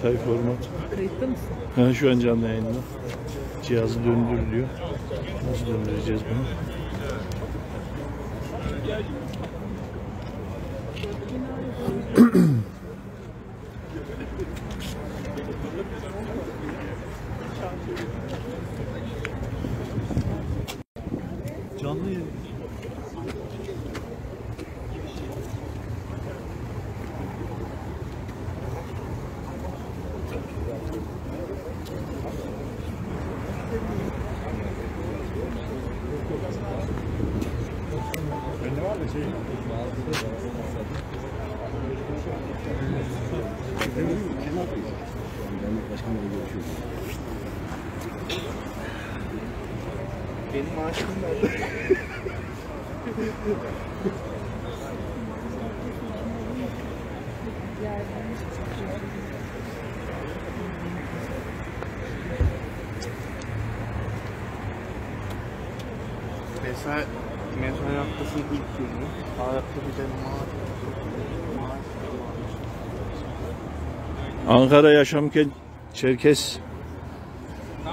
High format. Kayıtta mısın? Ha, şu an canlı yayında. Cihazı döndürülüyor. Nasıl döndüreceğiz bunu? Canlı yayın. Benim maaşım nerede? Mesai haftasının ilk günü. Hayatta bir de Ankara Yaşamkent Çerkes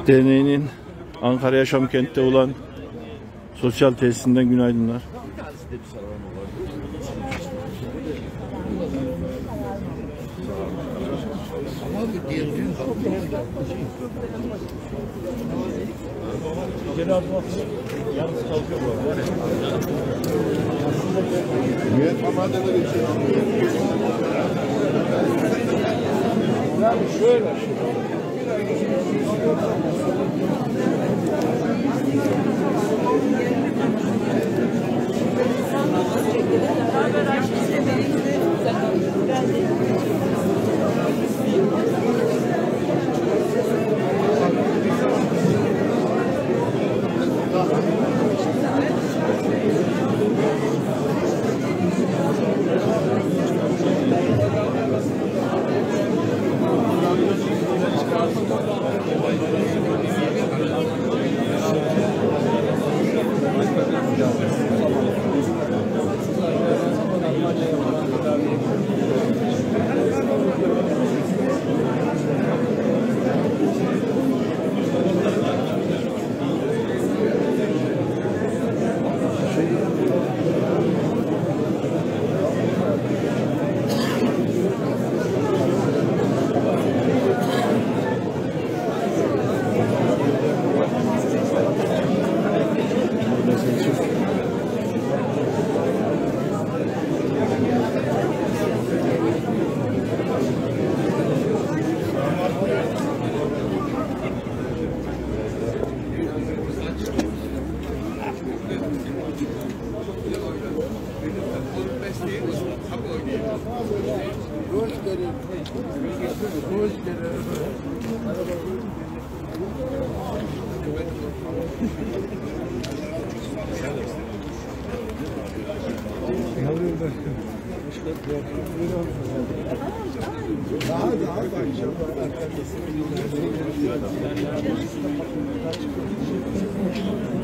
Derneği'nin Ankara Yaşamkent'te olan sosyal tesisinden günaydınlar. şöyle.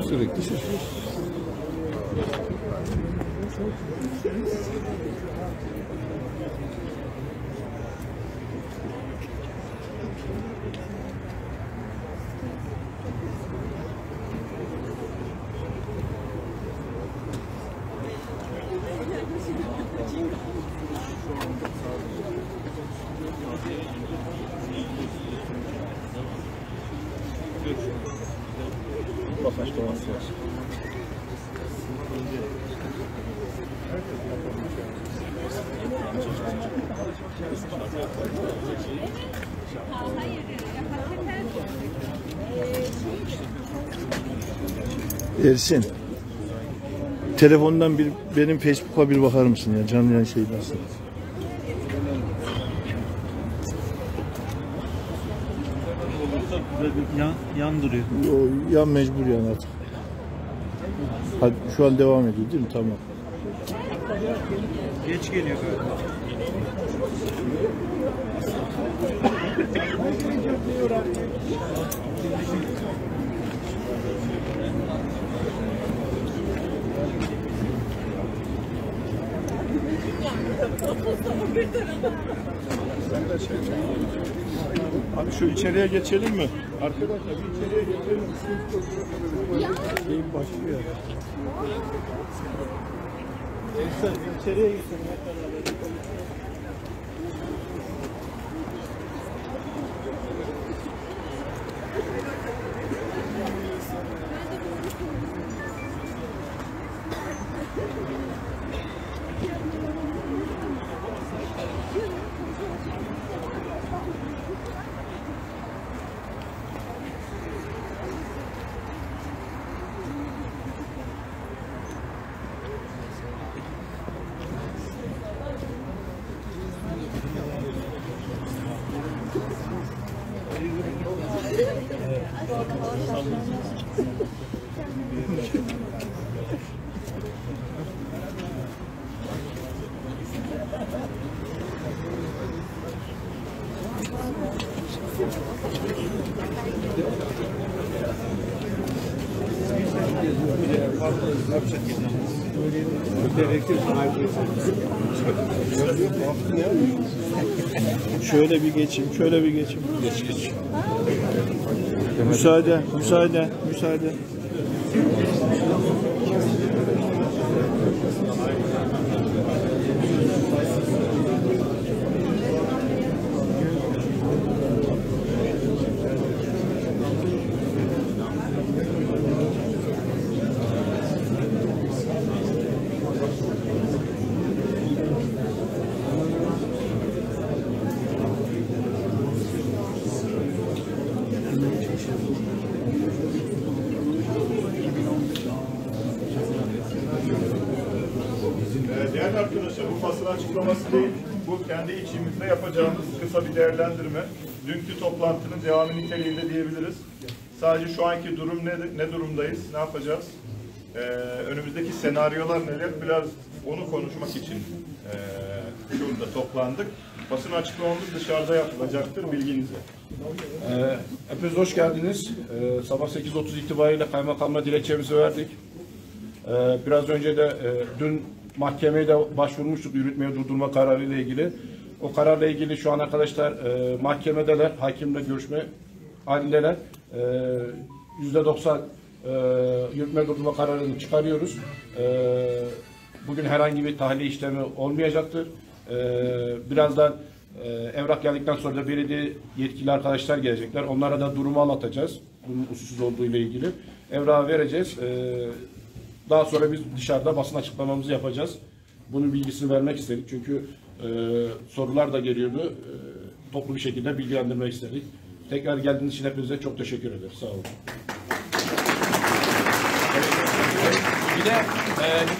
Sürekli ses. Başka var. Ersin, telefondan benim Facebook'a bir bakar mısın ya, canlı yayın şey nasıl? Yan duruyor. O yan mecbur yani artık. Hadi, şu an devam ediyor değil mi? Tamam. Geç geliyor galiba. Abi şu içeriye geçelim mi? Arkadaşlar bir içeriye geçelim. Şeyin başlıyor. İçeriye geçelim. Şöyle bir geçeyim, şöyle bir geçeyim. Geç. Müsaade. Değerli arkadaşlar, bu basın açıklaması değil, bu kendi içimizde yapacağımız kısa bir değerlendirme. Dünkü toplantının devamı niteliğinde diyebiliriz. Sadece şu anki durum ne durumdayız, ne yapacağız? Önümüzdeki senaryolar neler, biraz onu konuşmak için şurada toplandık. Basın açıklamamız dışarıda yapılacaktır, bilginize. Hepiniz hoş geldiniz. Sabah 8:30 itibariyle kaymakamla dilekçemizi verdik. Biraz önce de dün mahkemeye de başvurmuştuk yürütmeye durdurma kararı ile ilgili. O kararla ilgili şu an arkadaşlar mahkemedeler, hakimle görüşme halindeler. %90 yürütmeye durdurma kararını çıkarıyoruz. Bugün herhangi bir tahliye işlemi olmayacaktır. Birazdan evrak geldikten sonra da belediye yetkili arkadaşlar gelecekler. Onlara da durumu anlatacağız. Bunun usulsüz olduğu ile ilgili. Evrağı vereceğiz. Daha sonra biz dışarıda basın açıklamamızı yapacağız. Bunun bilgisini vermek istedik. Çünkü sorular da geliyordu. Toplu bir şekilde bilgilendirmek istedik. Tekrar geldiğiniz için hepinize çok teşekkür ederiz. Sağ olun. Bir de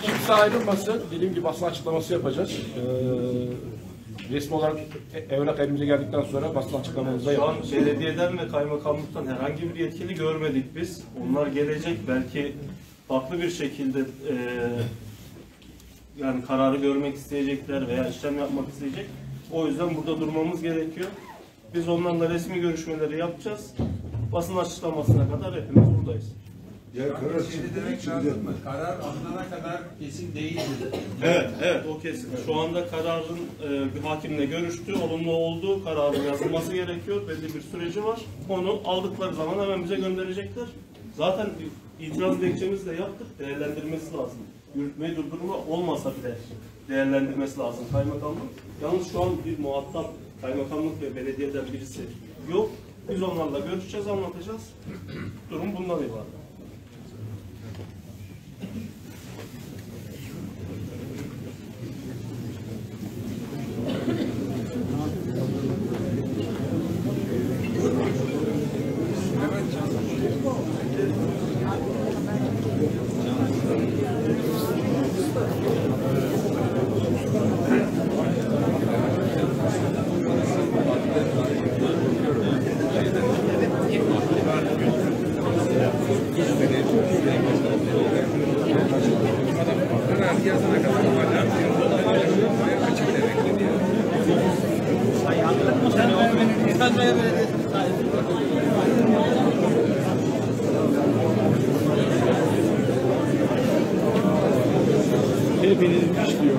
kimse ayrılmasın. Dediğim gibi basın açıklaması yapacağız. Resmi olarak evrak elimize geldikten sonra basın açıklamamızı da Şu an yapacağız. belediyeden ve kaymakamlıktan herhangi bir yetkili görmedik biz. Onlar gelecek, belki farklı bir şekilde yani kararı görmek isteyecekler veya işlem yapmak isteyecek. O yüzden burada durmamız gerekiyor. Biz onlarla resmi görüşmeleri yapacağız. Basın açıklamasına kadar hepimiz buradayız. Demek lazım mı? Karar alınana kadar kesin değildir. Evet, o kesin. Şu anda kararın bir hakimle görüştü, olumlu olduğu kararın yazılması gerekiyor. Belli bir süreci var. Onu aldıkları zaman hemen bize gönderecekler. Zaten itiraz dilekçemizi de yaptık. Değerlendirmesi lazım. Yürütmeyi durdurma olmasa bile değerlendirmesi lazım kaymakamlık. Yalnız şu an bir muhatap kaymakamlık ve belediyeden birisi yok. Biz onlarla görüşeceğiz, anlatacağız. Durum bundan ibaret. Hepiniz işliyor.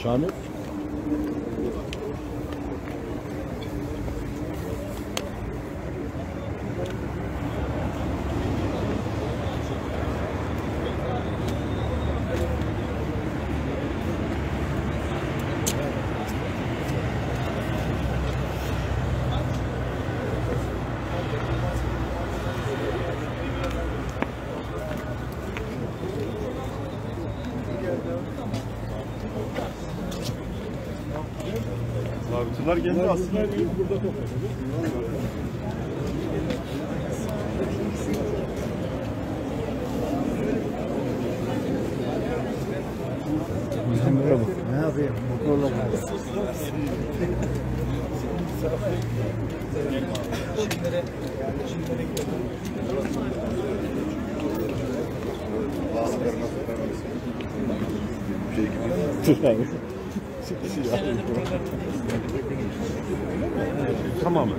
Şamil. Zabıtalar geldi aslında. Burada Merhaba. Ne yapayım? Mutlu olalım. Dur abi. Tamamen.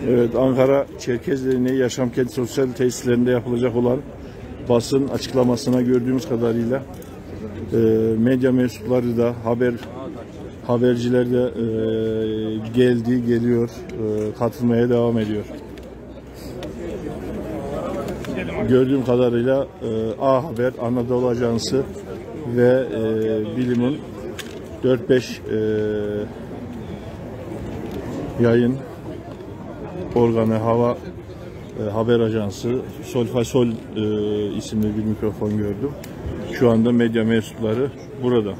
Evet, Ankara Çerkez Derneği Yaşamkent Sosyal Tesislerinde yapılacak olan basın açıklamasına gördüğümüz kadarıyla medya mensupları da haberciler de geliyor, katılmaya devam ediyor. Gördüğüm kadarıyla A Haber, Anadolu Ajansı ve Bilim'in 4-5 yayın organı, haber ajansı, Solfasol isimli bir mikrofon gördüm. Şu anda medya mensupları burada.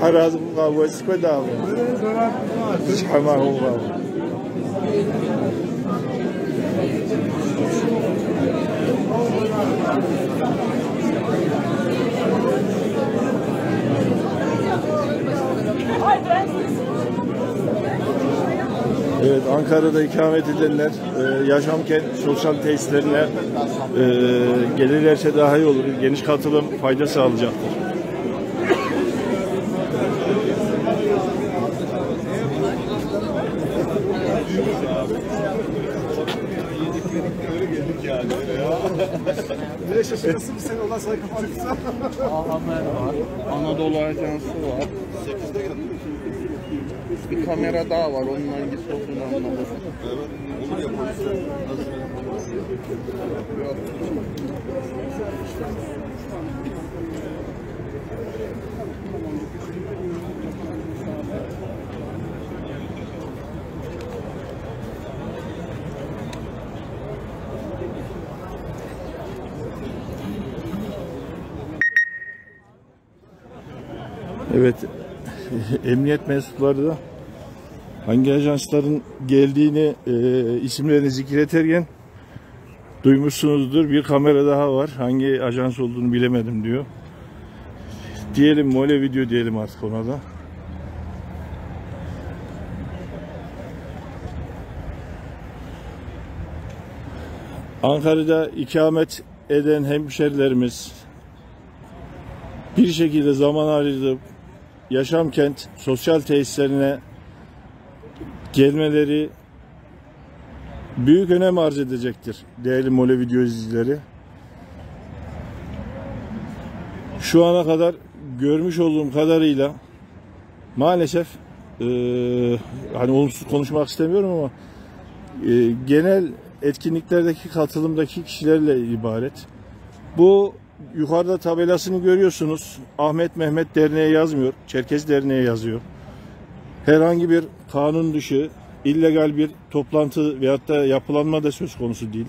حراز مقاوس كدام شحما هو Evet, Ankara'da ikamet edenler yaşamken sosyal tesislerine gelirlerse daha iyi olur. Geniş katılım fayda sağlayacaktır. Ne şaşırırsın bir sene olan sayı kapatırsa. Haber var, Anadolu Ajansı var. Bir kamera daha var, onun hangisi olduğunu anlamadım. Olur ya polisler. Evet, emniyet mensupları da hangi ajansların geldiğini isimlerini zikreterken duymuşsunuzdur. Bir kamera daha var. Hangi ajans olduğunu bilemedim diyor. Diyelim Mole Video diyelim artık ona da. Ankara'da ikamet eden hemşerilerimiz bir şekilde zaman ayırıp Yaşamkent sosyal tesislerine gelmeleri büyük önem arz edecektir değerli Mole Video izleyicileri. Şu ana kadar görmüş olduğum kadarıyla maalesef hani olumsuz konuşmak istemiyorum ama genel etkinliklerdeki katılımdaki kişilerle ibaret. Bu yukarıda tabelasını görüyorsunuz. Ahmet Mehmet Derneği yazmıyor. Çerkez Derneği yazıyor. Herhangi bir kanun dışı, illegal bir toplantı veyahut da yapılanma da söz konusu değil.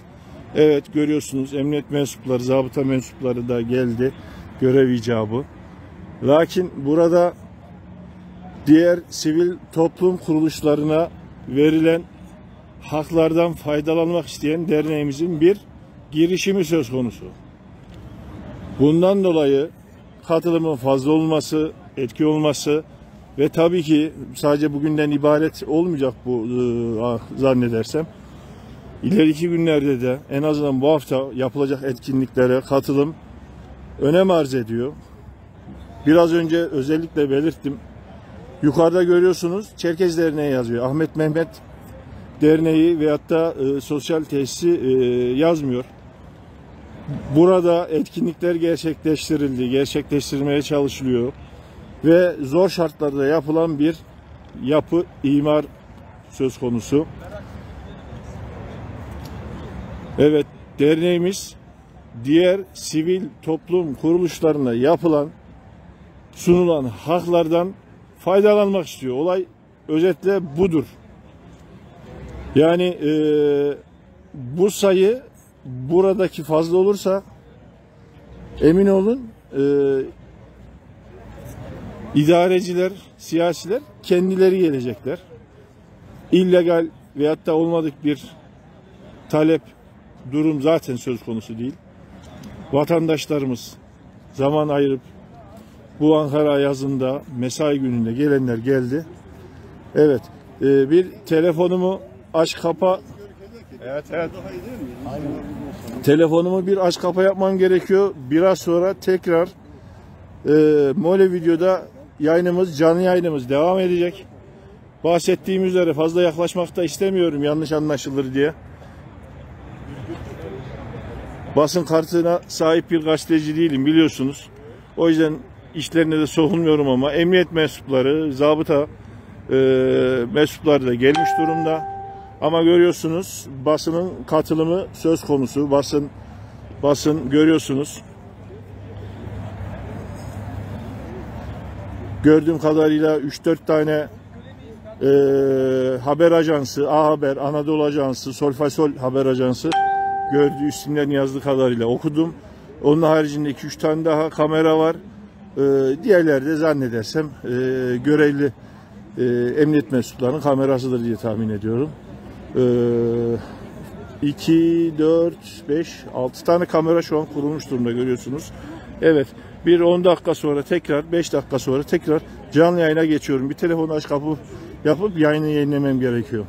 Evet, görüyorsunuz emniyet mensupları, zabıta mensupları da geldi. Görev icabı. Lakin burada diğer sivil toplum kuruluşlarına verilen haklardan faydalanmak isteyen derneğimizin bir girişimi söz konusu. Bundan dolayı katılımın fazla olması, etki olması ve tabii ki sadece bugünden ibaret olmayacak bu zannedersem. İleriki günlerde de en azından bu hafta yapılacak etkinliklere katılım önem arz ediyor. Biraz önce özellikle belirttim. Yukarıda görüyorsunuz Çerkez Derneği yazıyor. Ahmet Mehmet Derneği veyahut da sosyal tesisi yazmıyor. Burada etkinlikler gerçekleştirildi, gerçekleştirmeye çalışılıyor ve zor şartlarda yapılan bir yapı, imar söz konusu. Evet, derneğimiz diğer sivil toplum kuruluşlarına yapılan, sunulan haklardan faydalanmak istiyor. Olay özetle budur. Yani bu sayı buradaki fazla olursa emin olun idareciler, siyasiler kendileri gelecekler. İllegal veyahut da olmadık bir talep, durum zaten söz konusu değil. Vatandaşlarımız zaman ayırıp bu Ankara yazında mesai gününde gelenler geldi. Evet, bir telefonumu aç kapa. Evet. Telefonumu bir aç kapa yapmam gerekiyor. Biraz sonra tekrar Mole Video'da yayınımız, canlı yayınımız devam edecek. Bahsettiğim üzere fazla yaklaşmak da istemiyorum yanlış anlaşılır diye. Basın kartına sahip bir gazeteci değilim biliyorsunuz. O yüzden işlerine de sokulmuyorum ama emniyet mensupları, zabıta mensupları da gelmiş durumda. Ama görüyorsunuz basının katılımı söz konusu. Basın görüyorsunuz. Gördüğüm kadarıyla 3-4 tane haber ajansı, A Haber, Anadolu Ajansı, Solfasol Haber Ajansı gördüğü isimlerini yazdığı kadarıyla okudum. Onun haricinde 2-3 tane daha kamera var. Diğerleri de zannedersem görevli emniyet mensuplarının kamerasıdır diye tahmin ediyorum. 2, 4, 5, 6 tane kamera şu an kurulmuş durumda görüyorsunuz. Evet, bir 10 dakika sonra tekrar, 5 dakika sonra tekrar canlı yayına geçiyorum. Bir telefonu aç kapı yapıp yayını yayınlamam gerekiyor.